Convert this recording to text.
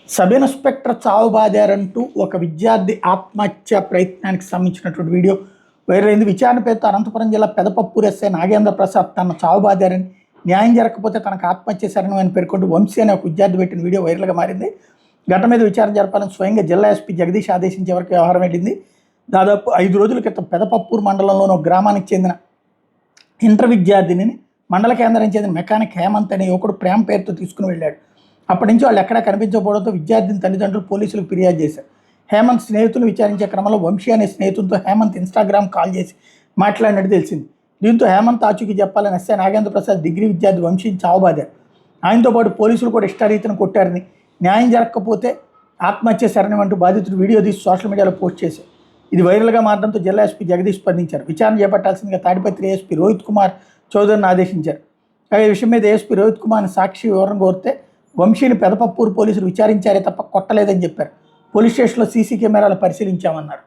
Sub inspector చావు బాదారంటూ ఒక విద్యార్థి ఆత్మహత్య ప్రయత్నానికి సంబంధించినటువంటి వీడియో వైరల్ అయింది. విచారణ పేరుతో అనంతపురం జిల్లా పెదపప్పూరు ఎస్ఐ నాగేంద్ర ప్రసాద్ తన చావు బాదారని, న్యాయం జరగకపోతే తనకు ఆత్మహత్య శరణం అని పేర్కొంటూ వంశీ అనే ఒక విద్యార్థి పెట్టిన వీడియో వైరల్గా మారింది. ఘటన మీద విచారణ జరపాలని స్వయంగా జిల్లా ఎస్పీ జగదీష్ ఆదేశించే వరకు వ్యవహారం వెళ్ళింది. దాదాపు 5 రోజుల క్రితం పెదపప్పూరు మండలంలోని ఒక గ్రామానికి చెందిన ఇంటర్ విద్యార్థిని మండల కేంద్రానికి చెందిన మెకానిక్ హేమంత్ అనే యువకుడు ప్రేమ పేరుతో తీసుకుని వెళ్ళాడు. అప్పటి నుంచి వాళ్ళు ఎక్కడా కనిపించకపోవడంతో విద్యార్థిని తల్లిదండ్రులు పోలీసులకు ఫిర్యాదు చేశారు. హేమంత్ స్నేహితులు విచారించే క్రమంలో వంశీ అనే స్నేహితులతో హేమంత్ ఇన్స్టాగ్రామ్ కాల్ చేసి మాట్లాడినట్టు తెలిసింది. దీంతో హేమంత్ ఆచూకీ చెప్పాలని ఎస్ఐ నాగేంద్ర ప్రసాద్ డిగ్రీ విద్యార్థి వంశీని చావబాదారు. ఆయనతో పాటు పోలీసులు కూడా ఇష్టారీతిని కొట్టారని, న్యాయం జరగకపోతే ఆత్మహత్య శరణం అంటూ బాధితుడు వీడియో తీసి సోషల్ మీడియాలో పోస్ట్ చేశారు. ఇది వైరల్గా మారడంతో జిల్లా ఎస్పీ జగదీష్ స్పందించారు. విచారణ చేపట్టాల్సిందిగా తాడిపత్రి ఏఎస్పీ రోహిత్ కుమార్ చౌదరిని ఆదేశించారు. ఈ విషయం మీద ఏఎస్పీ రోహిత్ కుమార్ని సాక్షి వివరణ కోరితే వంశీని పెదపప్పూరు పోలీసులు విచారించారే తప్ప కొట్టలేదని చెప్పారు. పోలీస్ స్టేషన్లో సీసీ కెమెరాలు పరిశీలించామన్నారు.